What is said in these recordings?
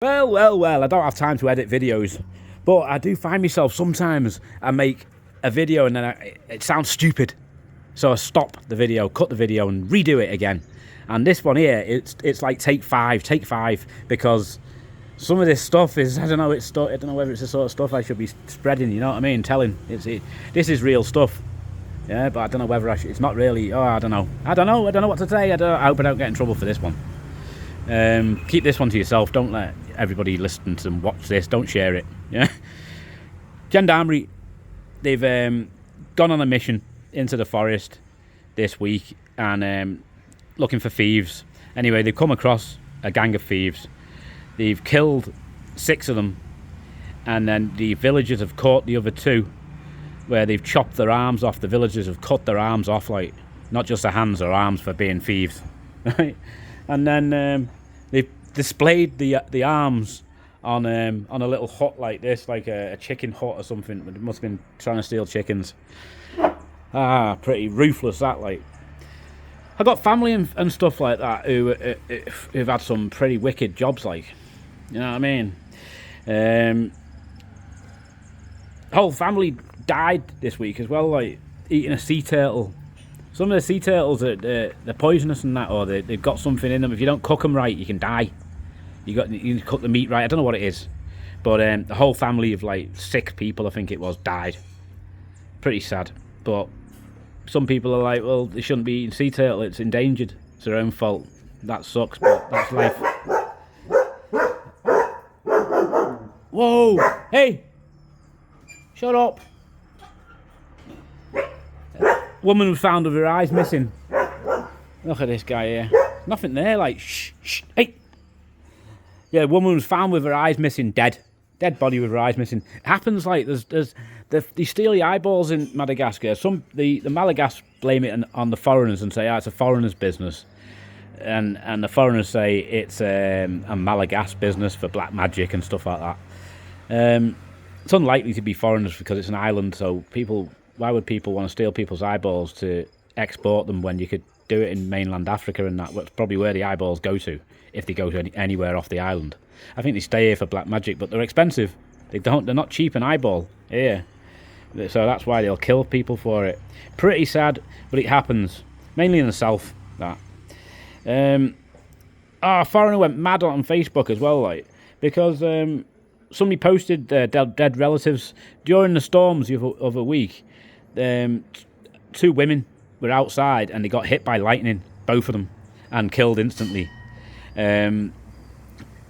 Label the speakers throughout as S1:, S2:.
S1: Well, I don't have time to edit videos, but I do find myself sometimes I make a video and then it sounds stupid. So I stop the video, cut the video and redo it again. And this one here, it's like take five, because some of this stuff is, I don't know whether it's the sort of stuff I should be spreading, you know what I mean? This is real stuff. Yeah, but I don't know whether it's not really, I don't know what to say. I hope I don't get in trouble for this one. Keep this one to yourself. Don't let everybody listen to and watch this. Don't share it. Yeah. Gendarmerie, they've gone on a mission into the forest this week and looking for thieves. Anyway, they've come across a gang of thieves. They've killed 6 of them, and then the villagers have caught the other 2, where they've chopped their arms off. The villagers have cut their arms off, like not just their hands or arms, for being thieves. Right? And then they've displayed the arms on a little hut like this, like a chicken hut or something. They must have been trying to steal chickens. Pretty ruthless that, like. I got family and stuff like that who've had some pretty wicked jobs, like, you know what I mean. Whole family died this week as well, like eating a sea turtle. Some of the sea turtles they're poisonous and that, or they've got something in them. If you don't cook them right, you can die. You cook the meat right. I don't know what it is, but the whole family of like 6 people, I think it was, died. Pretty sad, but some people are like, well, they shouldn't be eating sea turtle. It's endangered. It's their own fault. That sucks, but that's life. Whoa! Hey! Shut up! Woman was found with her eyes missing. Look at this guy here. Nothing there, like, shh, hey! Yeah, woman was found with her eyes missing, dead body with her eyes missing. It happens like they steal the eyeballs in Madagascar. The Malagasy blame it on the foreigners and say, it's a foreigner's business, and the foreigners say it's a Malagasy business for black magic and stuff like that. It's unlikely to be foreigners because it's an island. So why would people want to steal people's eyeballs to export them when you could do it in mainland Africa, and that's probably where the eyeballs go to if they go to anywhere off the island. I think they stay here for black magic, but they're expensive. They're not cheap an eyeball here. So that's why they'll kill people for it. Pretty sad, but it happens. Mainly in the south, that. A foreigner went mad on Facebook as well, like, because somebody posted their dead relatives during the storms of a week. 2 women were outside and they got hit by lightning, both of them, and killed instantly.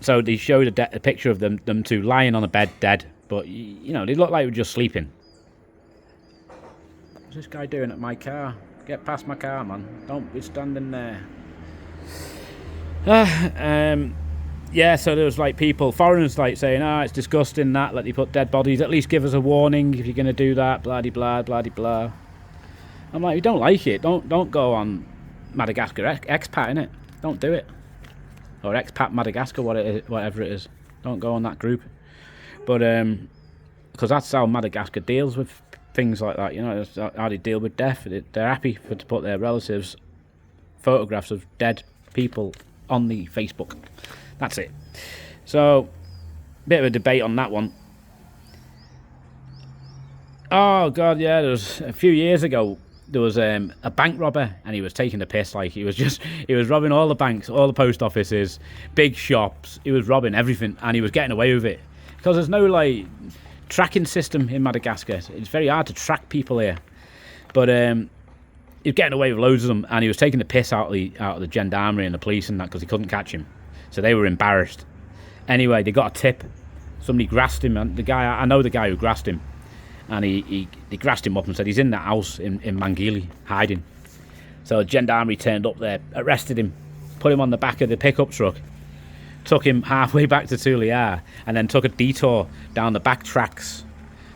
S1: So they showed a picture of them 2 lying on a bed dead, but you know, they looked like they were just sleeping. What's this guy doing at my car? Get past my car, man. Don't be standing there. Yeah, so there was like foreigners like saying, it's disgusting that they put dead bodies. At least give us a warning if you're going to do that, blah-de-blah, blah-de-blah. I'm like, you don't like it, don't go on Madagascar expat, innit? Don't do it. Or expat Madagascar, whatever it is. Don't go on that group. But because that's how Madagascar deals with things like that, you know. That's how they deal with death. They're happy to put their relatives' photographs of dead people on the Facebook. That's it. So, bit of a debate on that one. Oh god, yeah, there was a few years ago. There was a bank robber, and he was taking the piss. Like, he was robbing all the banks, all the post offices, big shops. He was robbing everything, and he was getting away with it because there's no like tracking system in Madagascar. It's very hard to track people here. But he was getting away with loads of them, and he was taking the piss out of the gendarmerie and the police and that because he couldn't catch him. So they were embarrassed. Anyway, they got a tip. Somebody grassed him, and I know the guy who grassed him. And he grassed him up and said he's in that house in Mangili, hiding. So the gendarmerie turned up there, arrested him, put him on the back of the pickup truck, took him halfway back to Tuliar, and then took a detour down the back tracks,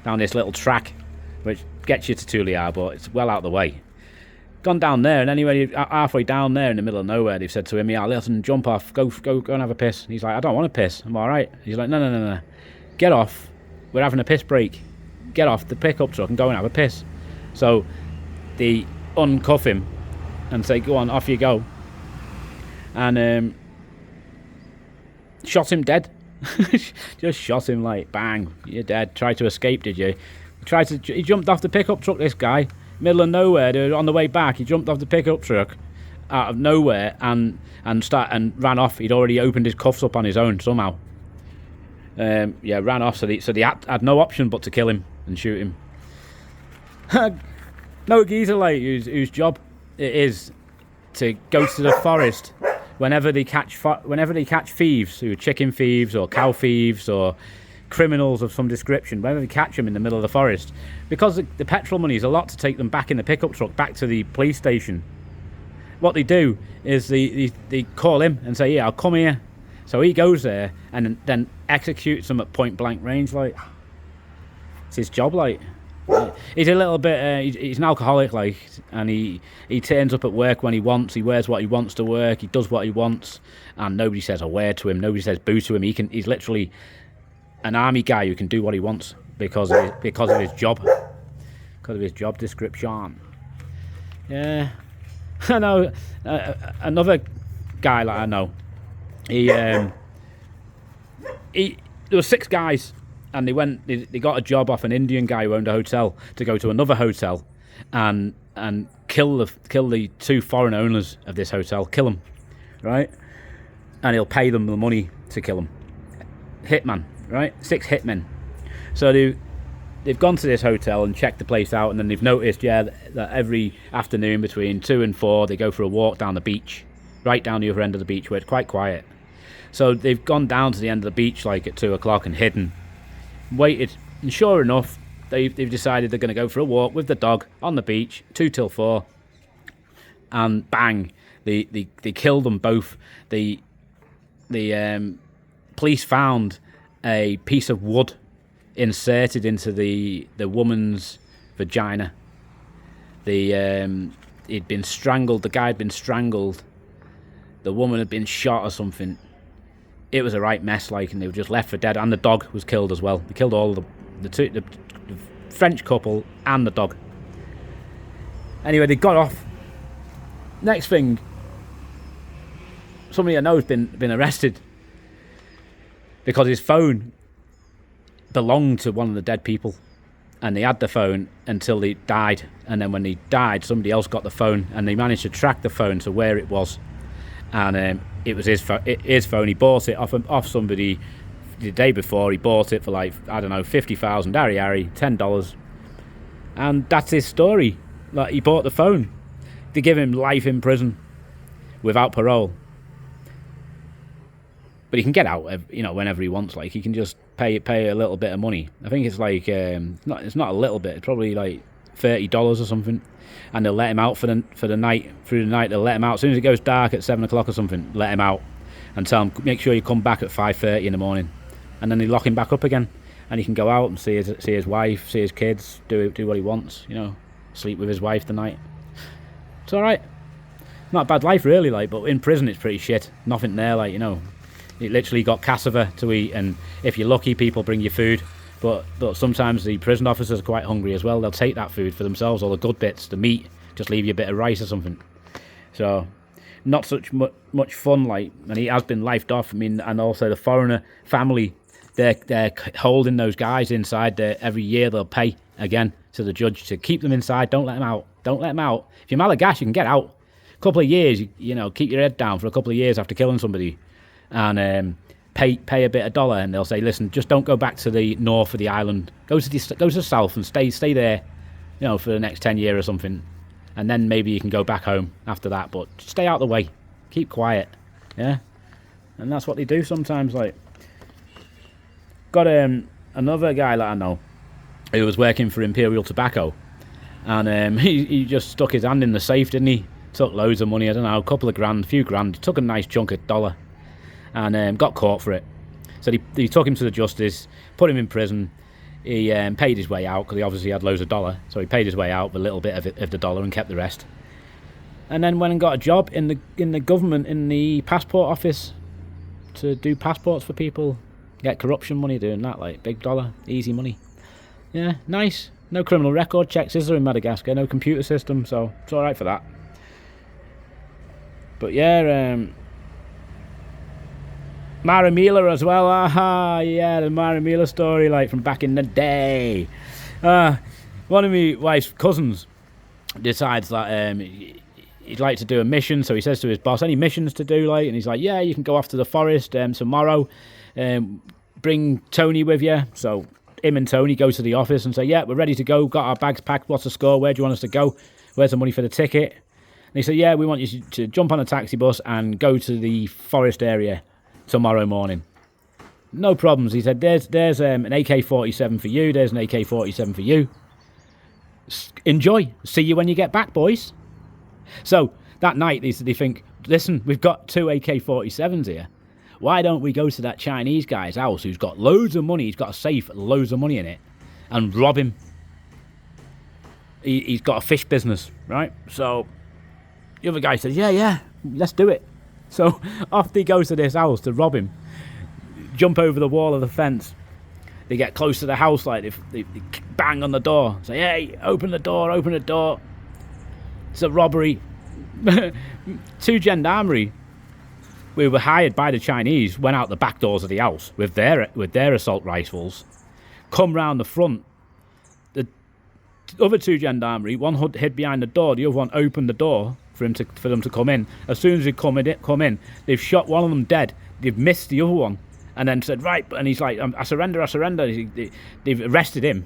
S1: down this little track, which gets you to Tuliar, but it's well out of the way. Gone down there, and anyway, halfway down there in the middle of nowhere, they've said to him, listen, jump off, go and have a piss. And he's like, I don't want to piss, I'm all right. He's like, no, get off, we're having a piss break. Get off the pickup truck and go and have a piss. So they uncuff him and say, go on, off you go. And shot him dead Just shot him, like, bang, you're dead. Tried to escape, did you? He jumped off the pickup truck, this guy, middle of nowhere. Dude, on the way back, he jumped off the pickup truck out of nowhere and ran off. He'd already opened his cuffs up on his own somehow. Yeah, ran off. So they had no option but to kill him and shoot him. No geezer, like, whose job it is to go to the forest whenever they catch thieves, who are chicken thieves or cow thieves or criminals of some description, whenever they catch them in the middle of the forest, because the petrol money is a lot to take them back in the pickup truck back to the police station. What they do is they call him and say, yeah, I'll come here. So he goes there and then executes them at point blank range. Like, it's his job. Like, he's a little bit he's an alcoholic, like, and he turns up at work when he wants. He wears what he wants to work. He does what he wants, and nobody says a word to him. Nobody says boo to him. He's literally an army guy who can do what he wants because of his job description. Yeah. I know another guy like I know. There were 6 guys, and they got a job off an Indian guy who owned a hotel to go to another hotel and kill the 2 foreign owners of this hotel. Kill them, right? And he'll pay them the money to kill them. Hitman, right? 6 hitmen. So they've gone to this hotel and checked the place out, and then they've noticed, yeah, that every afternoon between 2 and 4 they go for a walk down the beach, right down the other end of the beach where it's quite quiet. So they've gone down to the end of the beach like at 2 o'clock and hidden, waited, and sure enough, they've decided they're going to go for a walk with the dog on the beach, 2 till 4, and bang, they killed them both. The police found a piece of wood inserted into the woman's vagina. He'd been strangled. The guy had been strangled. The woman had been shot or something. It was a right mess, like, and they were just left for dead. And the dog was killed as well. They killed all the French couple and the dog. Anyway, they got off. Next thing, somebody I know has been arrested because his phone belonged to one of the dead people, and they had the phone until he died, and then when he died somebody else got the phone, and they managed to track the phone to where it was, and it was his phone. He bought it off somebody the day before. He bought it for, like, I don't know, 50,000 Harry, $10, and that's his story. Like, he bought the phone. They give him life in prison without parole, but he can get out, whenever he wants. Like, he can just pay a little bit of money. I think it's like it's not a little bit. It's probably like $30 or something, and they'll let him out for the night. Through the night, they'll let him out as soon as it goes dark at 7 o'clock or something. Let him out and tell him, make sure you come back at 5:30 in the morning, and then they lock him back up again, and he can go out and see his wife, see his kids, do what he wants. Sleep with his wife the night. It's all right. Not a bad life, really. Like, but in prison, it's pretty shit. Nothing there, like, You literally got cassava to eat, and if you're lucky, people bring you food. But sometimes the prison officers are quite hungry as well. They'll take that food for themselves, all the good bits, the meat, just leave you a bit of rice or something. So, not such much fun, like, and he has been lifed off. I mean, and also the foreigner family, they're holding those guys inside there. Every year they'll pay again to the judge to keep them inside. Don't let them out. Don't let them out. If you're Madagascar, you can get out. A couple of years, keep your head down for a couple of years after killing somebody. And pay a bit of dollar, and they'll say, listen, just don't go back to the north of the island. Go to the south and stay there, for the next 10 years or something, and then maybe you can go back home after that. But stay out of the way, keep quiet, yeah. And that's what they do sometimes. Like, got another guy that I know who was working for Imperial Tobacco, and he just stuck his hand in the safe, didn't he? Took loads of money, I don't know, a couple of grand, a few grand. Took a nice chunk of dollar. And got caught for it. So they took him to the justice, put him in prison. He paid his way out because he obviously had loads of dollar. So he paid his way out with a little bit of the dollar and kept the rest. And then went and got a job in the government, in the passport office, to do passports for people. Get corruption money doing that, like big dollar, easy money. Yeah, nice. No criminal record checks, is there, in Madagascar? No computer system, so it's all right for that. But yeah, Maramila as well. Aha, yeah, the Maramila story, like from back in the day. One of my wife's cousins decides that he'd like to do a mission, so he says to his boss, any missions to do, like, and he's like, yeah, you can go off to the forest tomorrow, bring Tony with you. So him and Tony go to the office and say, yeah, we're ready to go, got our bags packed, what's the score, where do you want us to go, where's the money for the ticket? And he said, yeah, we want you to jump on a taxi bus and go to the forest area tomorrow morning. No problems. He said, there's an AK-47 for you, there's an AK-47 for you. Enjoy. See you when you get back, boys. So that night they think, listen, we've got 2 AK-47s here. Why don't we go to that Chinese guy's house who's got loads of money, he's got a safe, loads of money in it, and rob him. He's got a fish business, right? So the other guy says, yeah, let's do it. So off they go to this house to rob him. Jump over the wall of the fence. They get close to the house, like they bang on the door, say, hey, open the door. It's a robbery. 2 gendarmerie, we were hired by the Chinese, went out the back doors of the house with their assault rifles, come round the front. The other 2 gendarmerie, one hid behind the door, the other one opened the door for them to come in. As soon as they come in, they've shot one of them dead. They've missed the other one. And then said, right, and he's like, I surrender. They've arrested him.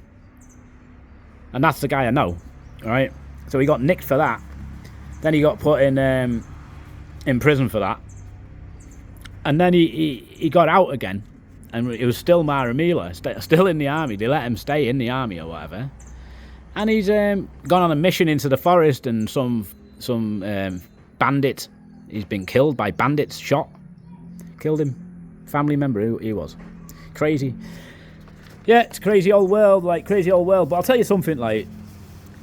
S1: And that's the guy I know, right? So he got nicked for that. Then he got put in prison for that. And then he got out again. And it was still Maramila, still in the army. They let him stay in the army or whatever. And he's gone on a mission into the forest, and some bandit, he's been killed by bandits, shot. Killed him. Family member who he was. Crazy. Yeah, it's crazy old world, but I'll tell you something, like,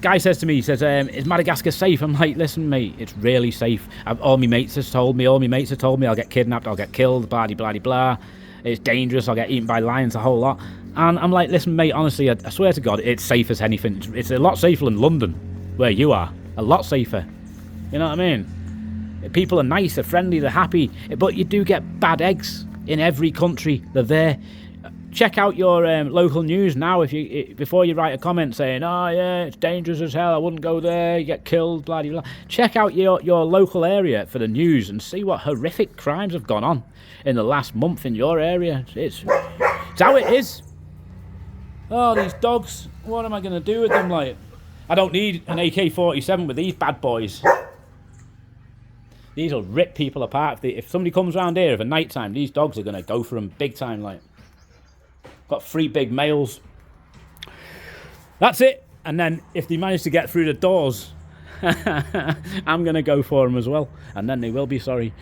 S1: guy says to me, he says, is Madagascar safe? I'm like, listen mate, it's really safe. All my mates have told me I'll get kidnapped, I'll get killed, blah blah blah. It's dangerous, I'll get eaten by lions, a whole lot. And I'm like, listen mate, honestly, I swear to God, it's safe as anything. It's a lot safer than London, where you are. A lot safer. You know what I mean? People are nice, they're friendly, they're happy, but you do get bad eggs. In every country, they're there. Check out your local news now before you write a comment saying, oh yeah, it's dangerous as hell, I wouldn't go there, you get killed, blah, blah, blah. Check out your local area for the news and see what horrific crimes have gone on in the last month in your area. It's how it is. Oh, these dogs, what am I going to do with them? Like, I don't need an AK-47 with these bad boys. These will rip people apart. If somebody comes around here at night time, these dogs are going to go for them big time. Like, got 3 big males. That's it. And then if they manage to get through the doors, I'm going to go for them as well. And then they will be sorry.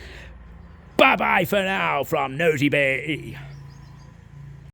S1: Bye-bye for now from Nosy Bay.